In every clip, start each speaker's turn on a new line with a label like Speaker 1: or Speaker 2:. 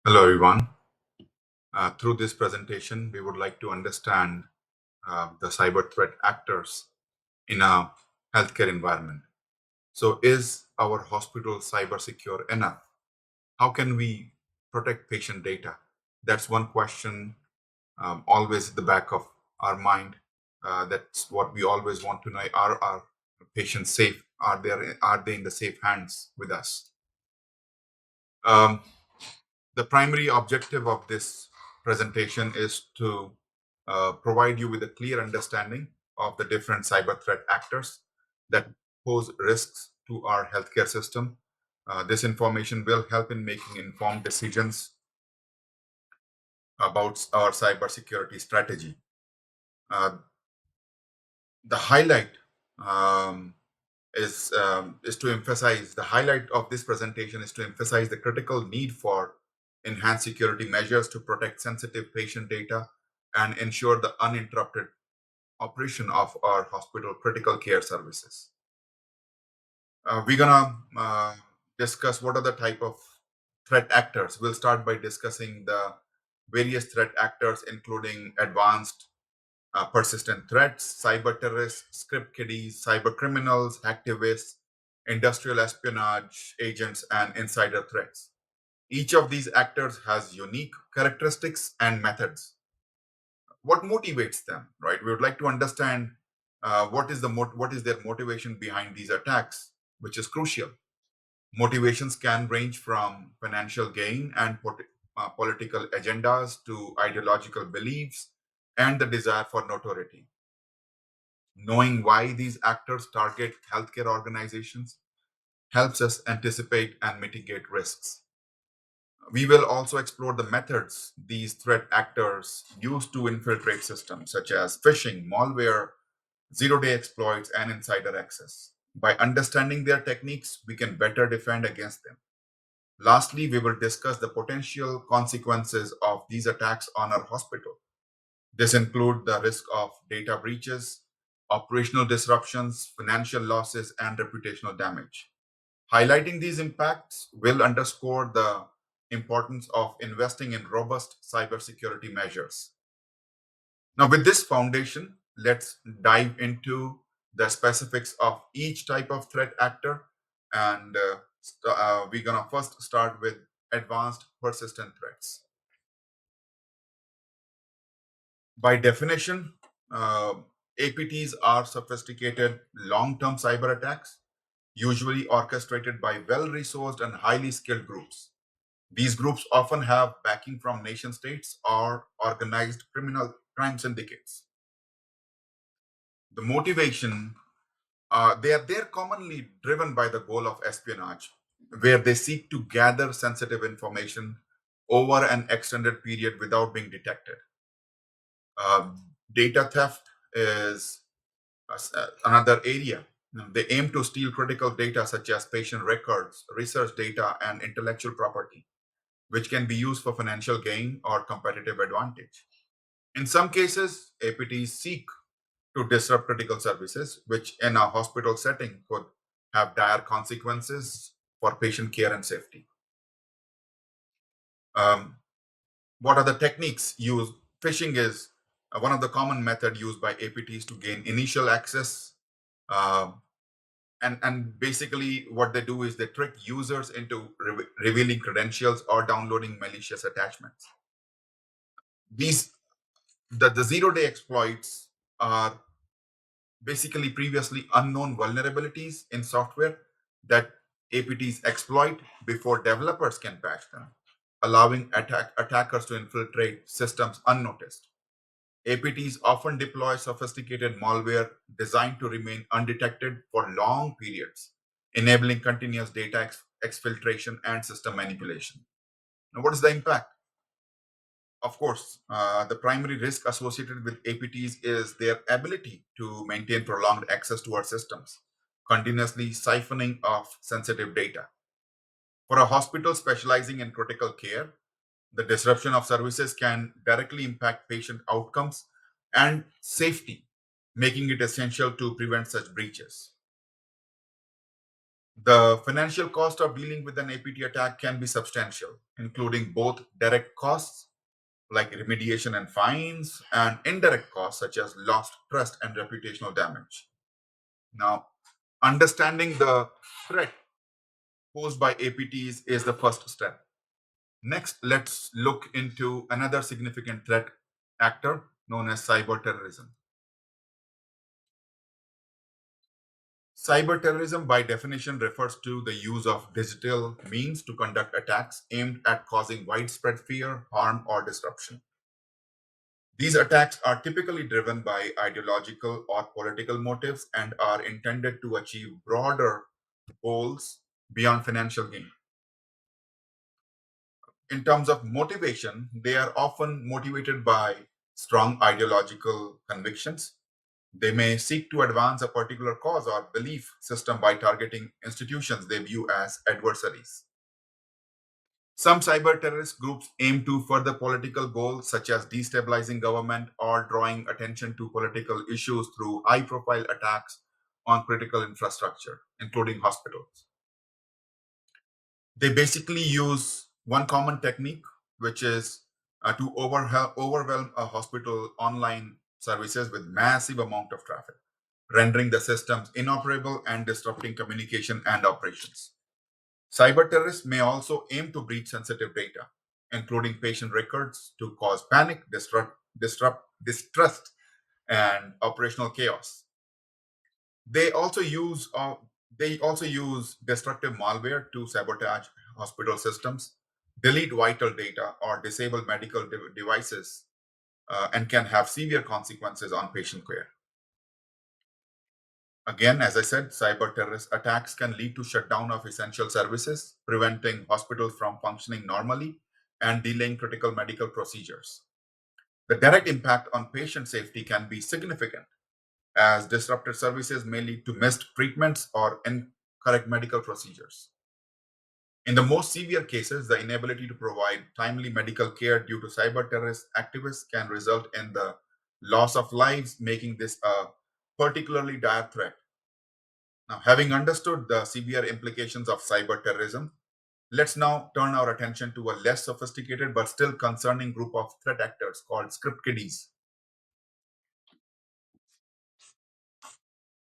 Speaker 1: Hello, everyone. Through this presentation, we would like to understand the cyber threat actors in a healthcare environment. So, is our hospital cyber secure enough? How can we protect patient data? That's one question always at the back of our mind. That's what we always want to know. Are our patients safe? Are they in the safe hands with us? Um, the primary objective of this presentation is to provide you with a clear understanding of the different cyber threat actors that pose risks to our healthcare system. This information will help in making informed decisions about our cybersecurity strategy. Uh, the highlight um, is to emphasize the highlight of this presentation is to emphasize the critical need for enhanced security measures to protect sensitive patient data and ensure the uninterrupted operation of our hospital critical care services. We're gonna discuss what are the type of threat actors. We'll start by discussing the various threat actors, including advanced persistent threats, cyber terrorists, script kiddies, cyber criminals, hacktivists, industrial espionage agents, and insider threats. Each of these actors has unique characteristics and methods. What motivates them, right? We would like to understand what is their motivation behind these attacks, which is crucial. Motivations can range from financial gain and political agendas to ideological beliefs and the desire for notoriety. Knowing why these actors target healthcare organizations helps us anticipate and mitigate risks. We will also explore the methods these threat actors use to infiltrate systems, such as phishing, malware, zero day exploits, and insider access. By understanding their techniques, we can better defend against them. Lastly, we will discuss the potential consequences of these attacks on our hospital. This include the risk of data breaches, operational disruptions, financial losses, and reputational damage. Highlighting these impacts will underscore the importance of investing in robust cybersecurity measures. Now, with this foundation, let's dive into the specifics of each type of threat actor. And we're going to first start with advanced persistent threats. By definition, uh, APTs are sophisticated long term cyber attacks, usually orchestrated by well resourced and highly skilled groups. These groups often have backing from nation states or organized criminal crime syndicates. The motivation, they're commonly driven by the goal of espionage, where they seek to gather sensitive information over an extended period without being detected. Data theft is another area. They aim to steal critical data such as patient records, research data, and intellectual property, which can be used for financial gain or competitive advantage. In some cases, APTs seek to disrupt critical services, which in a hospital setting could have dire consequences for patient care and safety. Um, what are the techniques used? Phishing is one of the common method used by APTs to gain initial access. Um, and basically, what they do is they trick users into revealing credentials or downloading malicious attachments. These the zero day exploits are basically previously unknown vulnerabilities in software that APTs exploit before developers can patch them, allowing attackers to infiltrate systems unnoticed. APTs often deploy sophisticated malware designed to remain undetected for long periods, enabling continuous data exfiltration and system manipulation. Now, what is the impact? Of course, the primary risk associated with APTs is their ability to maintain prolonged access to our systems, continuously siphoning off sensitive data. For a hospital specializing in critical care, the disruption of services can directly impact patient outcomes and safety, making it essential to prevent such breaches. The financial cost of dealing with an APT attack can be substantial, including both direct costs like remediation and fines, and indirect costs such as lost trust and reputational damage. Now, understanding the threat posed by APTs is the first step. Next, let's look into another significant threat actor known as cyber terrorism. Cyber terrorism, by definition, refers to the use of digital means to conduct attacks aimed at causing widespread fear, harm, or disruption. These attacks are typically driven by ideological or political motives and are intended to achieve broader goals beyond financial gain. In terms of motivation, they are often motivated by strong ideological convictions. They may seek to advance a particular cause or belief system by targeting institutions they view as adversaries. Some cyber terrorist groups aim to further political goals such as destabilizing government or drawing attention to political issues through high profile attacks on critical infrastructure, including hospitals. They basically use one common technique, which is to overwhelm a hospital online services with massive amount of traffic, rendering the systems inoperable and disrupting communication and operations. Cyber terrorists may also aim to breach sensitive data, including patient records, to cause panic, distrust, and operational chaos. They also use uh, they also use destructive malware to sabotage hospital systems, delete vital data, or disable medical devices, and can have severe consequences on patient care. Again, as I said, cyber terrorist attacks can lead to shutdown of essential services, preventing hospitals from functioning normally and delaying critical medical procedures. The direct impact on patient safety can be significant, as disrupted services may lead to missed treatments or incorrect medical procedures. In the most severe cases, the inability to provide timely medical care due to cyber terrorist activists can result in the loss of lives, making this a particularly dire threat. Now, having understood the severe implications of cyber terrorism, let's now turn our attention to a less sophisticated but still concerning group of threat actors called script kiddies.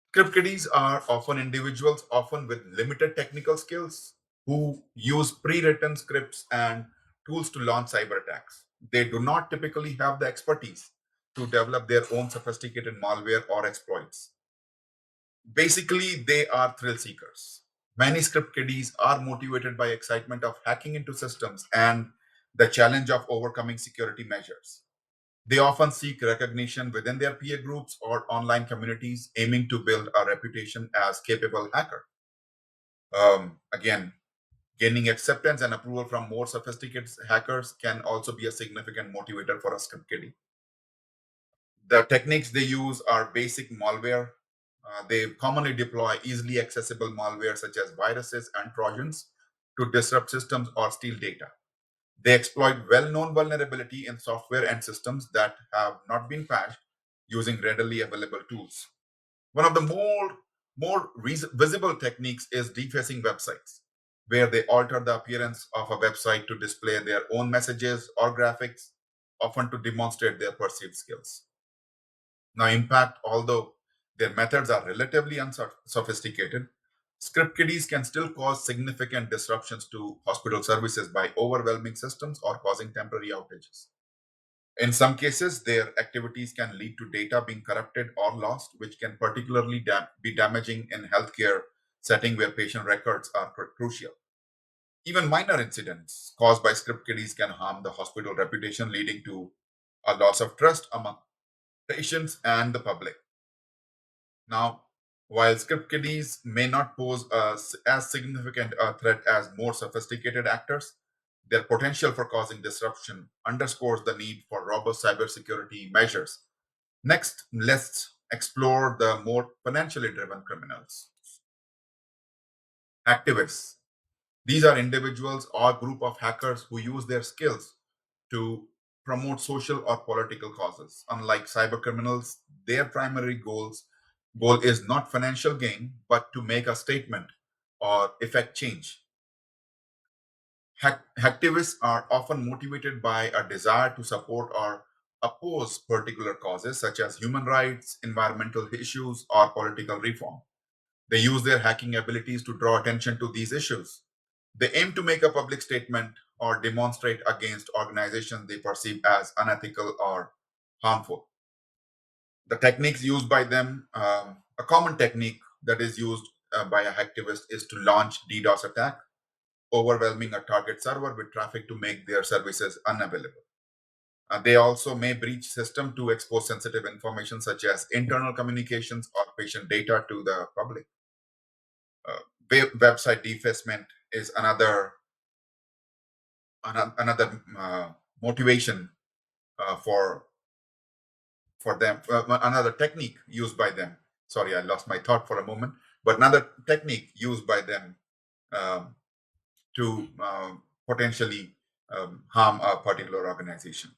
Speaker 1: Script kiddies are often individuals, often with limited technical skills, who use pre-written scripts and tools to launch cyber attacks. They do not typically have the expertise to develop their own sophisticated malware or exploits. Basically, they are thrill seekers. Many script kiddies are motivated by excitement of hacking into systems and the challenge of overcoming security measures. They often seek recognition within their peer groups or online communities, aiming to build a reputation as capable hacker. Again, gaining acceptance and approval from more sophisticated hackers can also be a significant motivator for a script kiddie. The techniques they use are basic malware. They commonly deploy easily accessible malware such as viruses and trojans to disrupt systems or steal data. They exploit well known vulnerability in software and systems that have not been patched using readily available tools. One of the more visible techniques is defacing websites, where they alter the appearance of a website to display their own messages or graphics, often to demonstrate their perceived skills. Now, in fact, although their methods are relatively unsophisticated, script kiddies can still cause significant disruptions to hospital services by overwhelming systems or causing temporary outages. In some cases, their activities can lead to data being corrupted or lost, which can particularly be damaging in healthcare setting where patient records are crucial. Even minor incidents caused by script kiddies can harm the hospital reputation, leading to a loss of trust among patients and the public. Now, while script kiddies may not pose as significant a threat as more sophisticated actors, their potential for causing disruption underscores the need for robust cybersecurity measures. Next, let's explore the more financially driven criminals. Activists. These are individuals or group of hackers who use their skills to promote social or political causes. Unlike cyber criminals, their primary goal is not financial gain, but to make a statement or effect change. Hacktivists are often motivated by a desire to support or oppose particular causes such as human rights, environmental issues, or political reform. They use their hacking abilities to draw attention to these issues. They aim to make a public statement or demonstrate against organizations they perceive as unethical or harmful. The techniques used by them, a common technique that is used by a hacktivist is to launch DDoS attack, overwhelming a target server with traffic to make their services unavailable. They also may breach system to expose sensitive information such as internal communications or patient data to the public. Uh, Website defacement is another motivation for them. Another technique used by them. Sorry, I lost my thought for a moment. But another technique used by them um, to potentially harm a particular organization.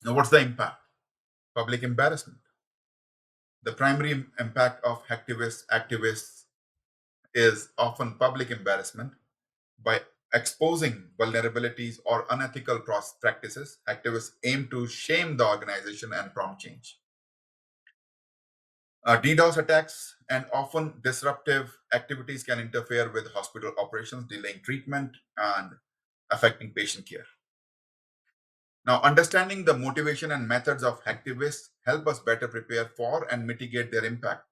Speaker 1: Now, what's the impact? Public embarrassment. The primary impact of activists is often public embarrassment. By exposing vulnerabilities or unethical practices, activists aim to shame the organization and prompt change. DDoS attacks and often disruptive activities can interfere with hospital operations, delaying treatment and affecting patient care. Now, understanding the motivation and methods of activists help us better prepare for and mitigate their impact.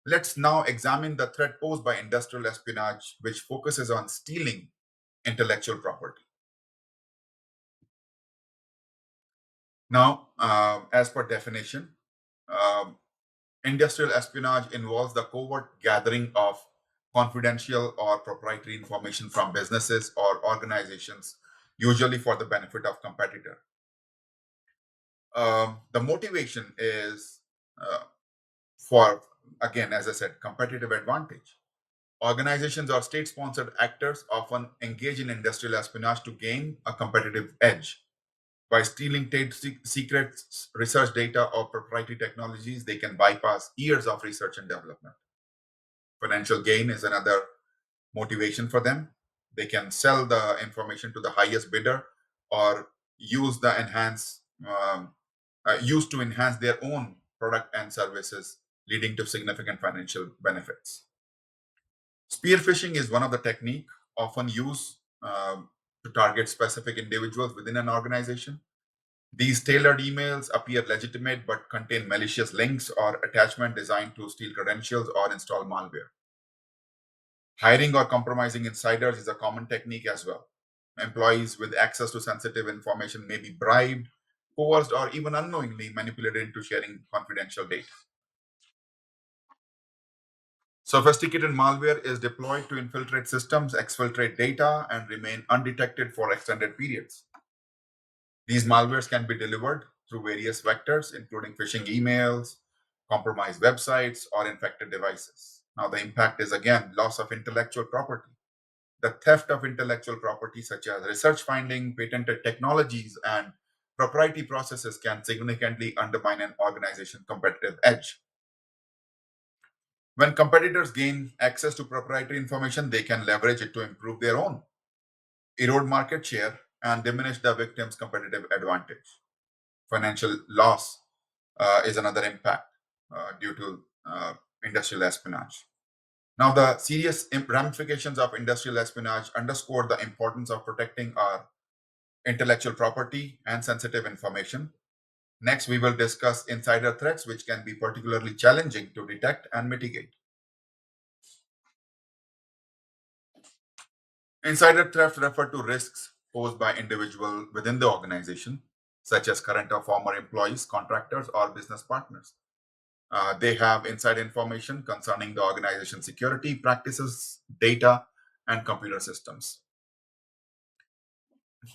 Speaker 1: Let's now examine the threat posed by industrial espionage, which focuses on stealing intellectual property. Now, as per definition, um, industrial espionage involves the covert gathering of confidential or proprietary information from businesses or organizations, usually for the benefit of competitor. The motivation is for, again, as I said, competitive advantage. Organizations or state sponsored actors often engage in industrial espionage to gain a competitive edge. By stealing trade secrets, research data, or proprietary technologies, they can bypass years of research and development. Financial gain is another motivation for them. They can sell the information to the highest bidder or use the use to enhance their own product and services, leading to significant financial benefits. Spear phishing is one of the technique often used to target specific individuals within an organization. These tailored emails appear legitimate but contain malicious links or attachment designed to steal credentials or install malware. Hiring or compromising insiders is a common technique as well. Employees with access to sensitive information may be bribed, coerced, or even unknowingly manipulated into sharing confidential data. Sophisticated malware is deployed to infiltrate systems, exfiltrate data, and remain undetected for extended periods. These malwares can be delivered through various vectors, including phishing emails, compromised websites, or infected devices. Now, the impact is again loss of intellectual property. The theft of intellectual property, such as research finding, patented technologies, and proprietary processes, can significantly undermine an organization's competitive edge. When competitors gain access to proprietary information, they can leverage it to improve their own, erode market share, and diminish the victim's competitive advantage. Financial loss is another impact due to industrial espionage. Now, the serious ramifications of industrial espionage underscore the importance of protecting our intellectual property and sensitive information. Next, we will discuss insider threats, which can be particularly challenging to detect and mitigate. Insider theft refer to risks posed by individuals within the organization, such as current or former employees, contractors, or business partners. They have inside information concerning the organization's security practices, data, and computer systems.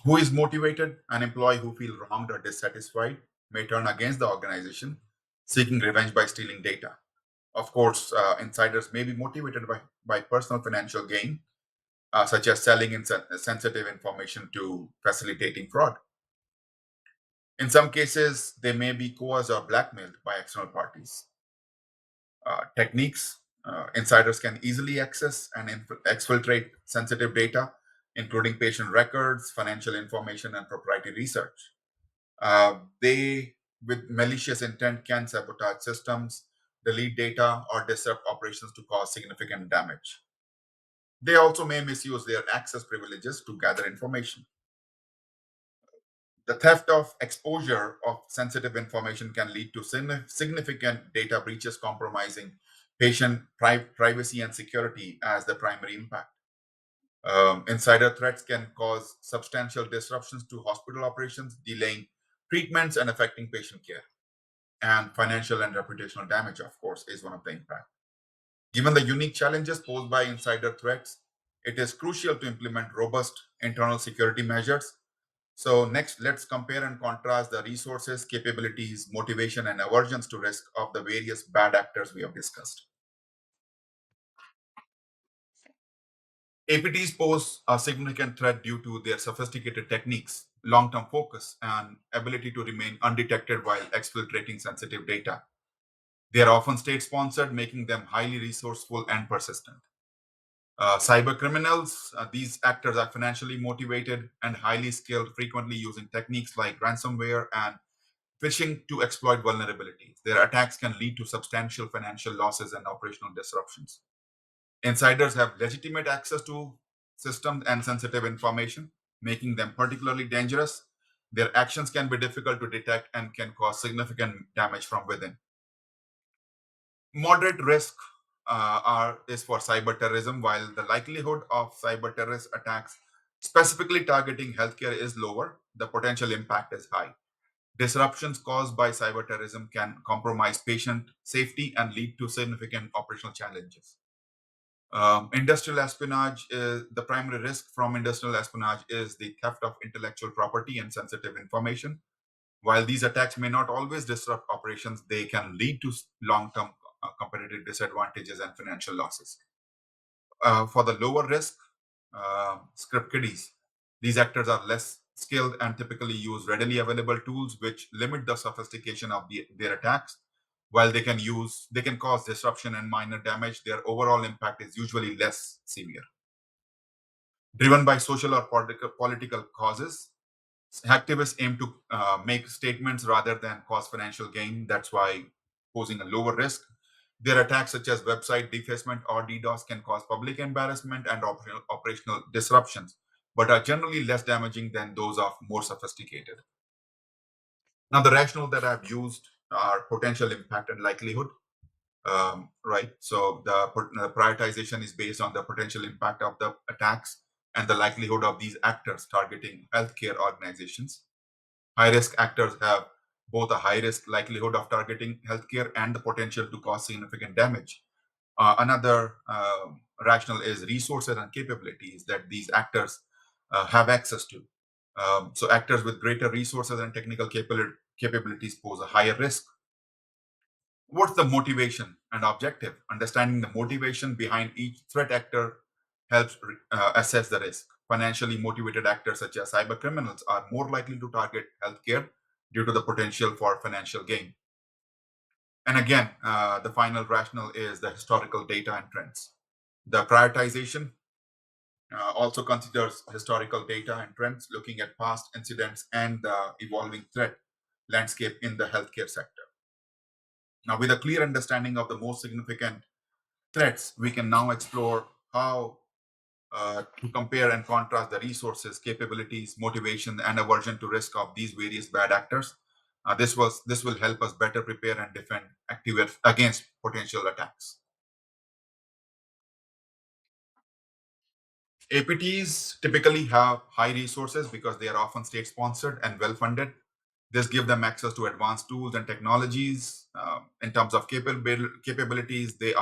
Speaker 1: Who is motivated? An employee who feels wronged or dissatisfied may turn against the organization, seeking revenge by stealing data. Of course, insiders may be motivated by personal financial gain, such as selling sensitive information to facilitating fraud. In some cases, they may be coerced or blackmailed by external parties. Techniques Insiders can easily access and exfiltrate sensitive data, including patient records, financial information, and proprietary research. They, with malicious intent, can sabotage systems, delete data, or disrupt operations to cause significant damage. They also may misuse their access privileges to gather information. The theft of exposure of sensitive information can lead to significant data breaches, compromising patient privacy and security as the primary impact. Insider threats can cause substantial disruptions to hospital operations, delaying treatments and affecting patient care. And financial and reputational damage, of course, is one of the impact. Given the unique challenges posed by insider threats, it is crucial to implement robust internal security measures. So next, let's compare and contrast the resources, capabilities, motivation, and aversions to risk of the various bad actors we have discussed. APTs pose a significant threat due to their sophisticated techniques, long-term focus, and ability to remain undetected while exfiltrating sensitive data. They are often state-sponsored, making them highly resourceful and persistent. Cyber criminals, these actors are financially motivated and highly skilled, frequently using techniques like ransomware and phishing to exploit vulnerabilities. Their attacks can lead to substantial financial losses and operational disruptions. Insiders have legitimate access to systems and sensitive information, making them particularly dangerous. Their actions can be difficult to detect and can cause significant damage from within. Moderate risk is for cyber terrorism, while the likelihood of cyber terrorist attacks specifically targeting healthcare is lower. The potential impact is high. Disruptions caused by cyber terrorism can compromise patient safety and lead to significant operational challenges. Industrial espionage is the primary risk from industrial espionage is the theft of intellectual property and sensitive information. While these attacks may not always disrupt operations, they can lead to long-term competitive disadvantages and financial losses. For the lower risk script kiddies, these actors are less skilled and typically use readily available tools which limit the sophistication of their attacks. While they can cause disruption and minor damage, their overall impact is usually less severe. Driven by social or political causes, activists aim to make statements rather than cause financial gain. That's why posing a lower risk. Their attacks, such as website defacement or DDoS, can cause public embarrassment and operational disruptions, but are generally less damaging than those of more sophisticated. Now, the rationale that I've used are potential impact and likelihood. Right. So the prioritization is based on the potential impact of the attacks and the likelihood of these actors targeting healthcare organizations. High risk actors have both a high risk likelihood of targeting healthcare and the potential to cause significant damage. Another rationale is resources and capabilities that these actors have access to. So, actors with greater resources and technical capabilities pose a higher risk. What's the motivation and objective? Understanding the motivation behind each threat actor helps assess the risk. Financially motivated actors such as cyber criminals are more likely to target healthcare due to the potential for financial gain. And again, the final rationale is the historical data and trends. The prioritization also considers historical data and trends, looking at past incidents and the evolving threat landscape in the healthcare sector. Now, with a clear understanding of the most significant threats, we can now explore how to compare and contrast the resources, capabilities, motivation, and aversion to risk of these various bad actors. This will help us better prepare and defend active against potential attacks. APTs typically have high resources because they are often state sponsored and well funded. This gives them access to advanced tools and technologies. In terms of capabilities, they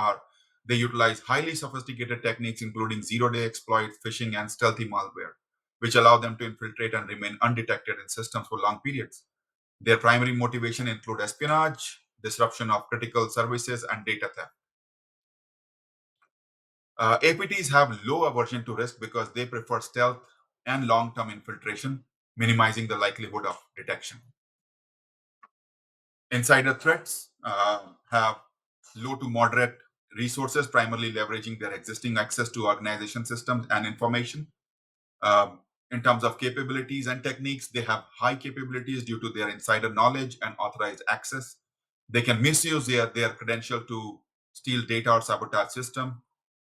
Speaker 1: utilize highly sophisticated techniques, including zero-day exploits, phishing, and stealthy malware, which allow them to infiltrate and remain undetected in systems for long periods. Their primary motivation include espionage, disruption of critical services, and data theft. APTs have low aversion to risk because they prefer stealth and long-term infiltration, minimizing the likelihood of detection. Insider threats have low to moderate resources, primarily leveraging their existing access to organization systems and information. Um, in terms of capabilities and techniques, they have high capabilities due to their insider knowledge and authorized access. They can misuse their credential to steal data or sabotage system.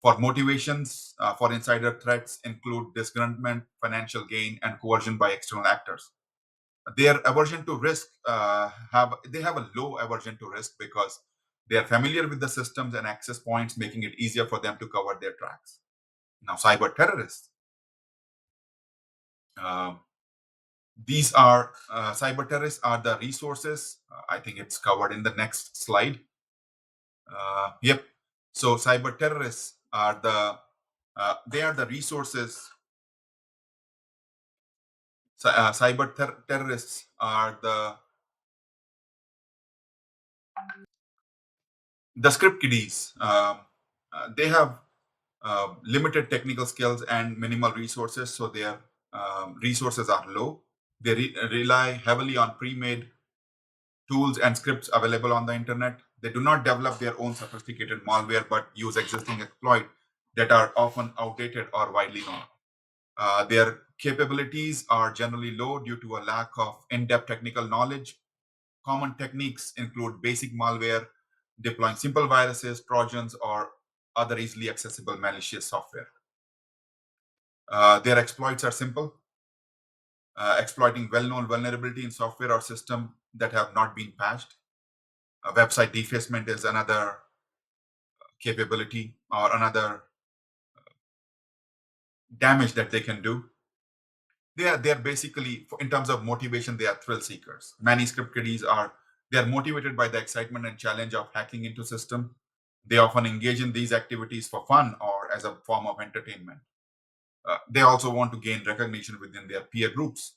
Speaker 1: For motivations for insider threats include disgruntlement, financial gain, and coercion by external actors. Their aversion to risk have a low aversion to risk because they are familiar with the systems and access points, making it easier for them to cover their tracks. Now, cyber terrorists. Um, these are cyber terrorists are the resources. I think it's covered in the next slide. Yep. So cyber terrorists are they are the resources. Terrorists are the script kiddies. They have limited technical skills and minimal resources, so their resources are low. They rely heavily on pre-made tools and scripts available on the internet. They do not develop their own sophisticated malware, but use existing exploits that are often outdated or widely known. Their capabilities are generally low due to a lack of in-depth technical knowledge. Common techniques include basic malware, deploying simple viruses, trojans, or other easily accessible malicious software. Their exploits are simple, exploiting well-known vulnerability in software or system that have not been patched. Website defacement is another capability or another damage that they can do. They are basically, in terms of motivation, they are thrill seekers. Many script kiddies are they are motivated by the excitement and challenge of hacking into system. They often engage in these activities for fun or as a form of entertainment. They also want to gain recognition within their peer groups.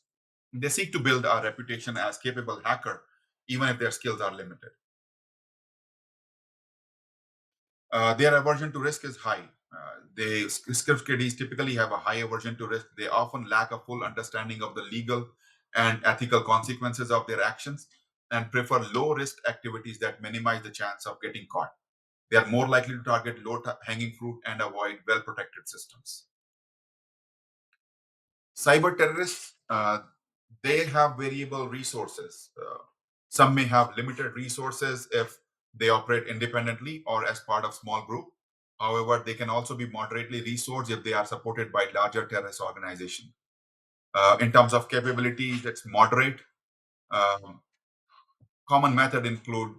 Speaker 1: They seek to build a reputation as capable hacker, even if their skills are limited. Their aversion to risk is high. Script kiddies typically have a high aversion to risk. They often lack a full understanding of the legal and ethical consequences of their actions and prefer low risk activities that minimize the chance of getting caught. They are more likely to target low hanging fruit and avoid well protected systems. Cyber terrorists, they have variable resources. Some may have limited resources if they operate independently or as part of small group. However, they can also be moderately resourced if they are supported by larger terrorist organization. In terms of capabilities, it's moderate. Um, Common method include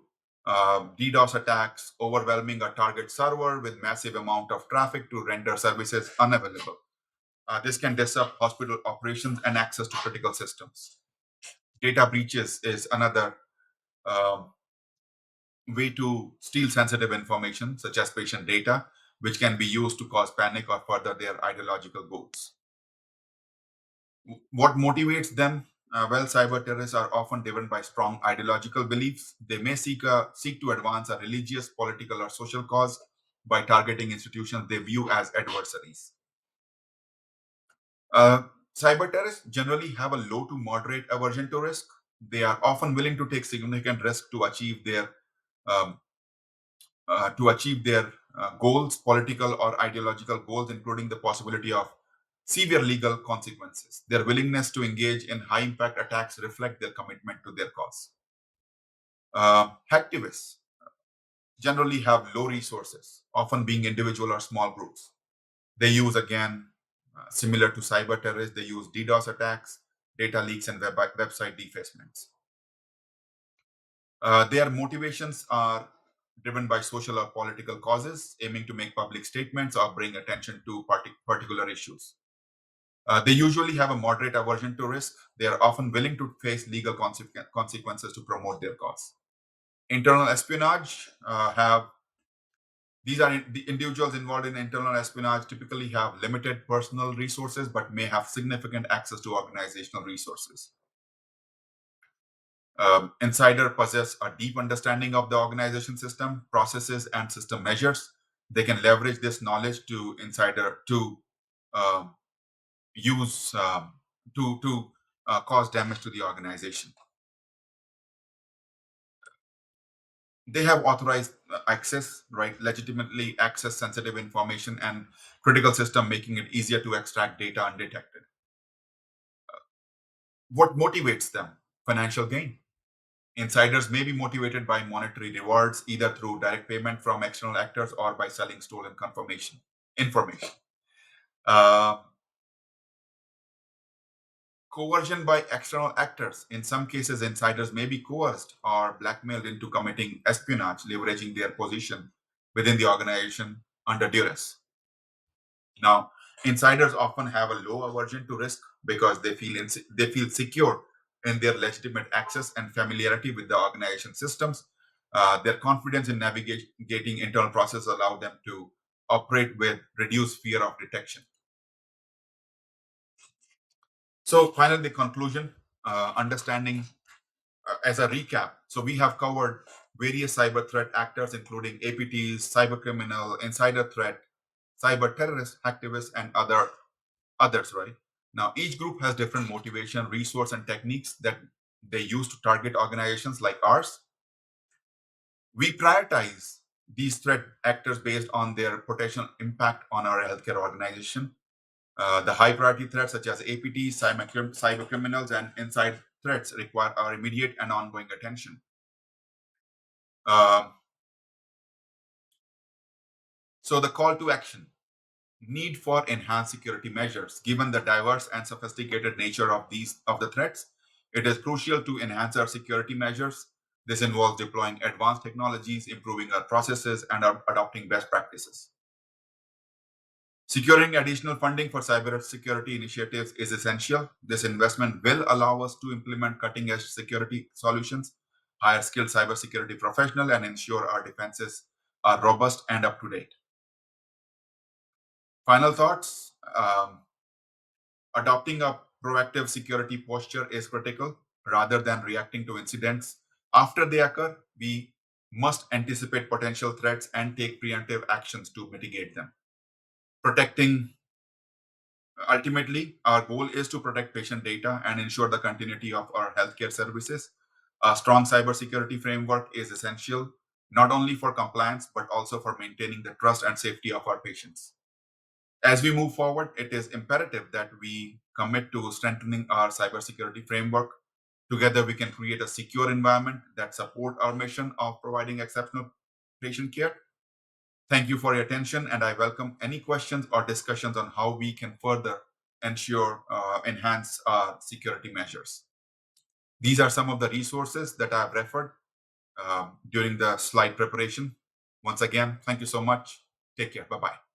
Speaker 1: DDoS attacks, overwhelming a target server with massive amount of traffic to render services unavailable. This can disrupt hospital operations and access to critical systems. Data breaches is another um, way to steal sensitive information, such as patient data, which can be used to cause panic or further their ideological goals. What motivates them? Well, cyber terrorists are often driven by strong ideological beliefs. They may seek to advance a religious, political, or social cause by targeting institutions they view as adversaries. Uh, Cyber terrorists generally have a low to moderate aversion to risk. They are often willing to take significant risk um, to achieve their goals, political or ideological goals, including the possibility of severe legal consequences. Their willingness to engage in high impact attacks reflect their commitment to their cause. Hacktivists generally have low resources, often being individual or small groups. They use, again, similar to cyber terrorists, they use DDoS attacks, data leaks, and website defacements. Their motivations are driven by social or political causes, aiming to make public statements or bring attention to particular issues. They usually have a moderate aversion to risk. They are often willing to face legal consequences to promote their cause. Internal espionage have these are the individuals involved in internal espionage typically have limited personal resources but may have significant access to organizational resources. Insider possess a deep understanding of the organization system, processes, and system measures. They can leverage this knowledge to insider to um, use to cause damage to the organization. They have authorized access, right? Legitimately access sensitive information and critical system, making it easier to extract data undetected. What motivates them? Financial gain. Insiders may be motivated by monetary rewards, either through direct payment from external actors or by selling stolen confirmation information. Uh, Coercion by external actors. In some cases, insiders may be coerced or blackmailed into committing espionage, leveraging their position within the organization under duress. Now, insiders often have a low aversion to risk because they feel secure in their legitimate access and familiarity with the organization systems. Their confidence in navigating internal processes allow them to operate with reduced fear of detection. So, finally, the conclusion, understanding as a recap. So, we have covered various cyber threat actors, including APTs, cyber criminal, insider threat, cyber terrorist activists, and others, right? Now, each group has different motivation, resource, and techniques that they use to target organizations like ours. We prioritize these threat actors based on their potential impact on our healthcare organization. The high priority threats, such as APT, cyber criminals, and inside threats, require our immediate and ongoing attention. Um, so, the call to action: need for enhanced security measures. Given the diverse and sophisticated nature of the threats, it is crucial to enhance our security measures. This involves deploying advanced technologies, improving our processes, and adopting best practices. Securing additional funding for cybersecurity initiatives is essential. This investment will allow us to implement cutting edge security solutions, hire skilled cybersecurity professionals, and ensure our defenses are robust and up to date. Final thoughts. Adopting a proactive security posture is critical. Rather than reacting to incidents after they occur, we must anticipate potential threats and take preemptive actions to mitigate them. Protecting, ultimately, our goal is to protect patient data and ensure the continuity of our healthcare services. A strong cybersecurity framework is essential not only for compliance but also for maintaining the trust and safety of our patients. As we move forward, it is imperative that we commit to strengthening our cybersecurity framework. Together, we can create a secure environment that support our mission of providing exceptional patient care. Thank you for your attention, and I welcome any questions or discussions on how we can further enhance our security measures. These are some of the resources that I've referred during the slide preparation. Once again, thank you so much. Take care. Bye bye.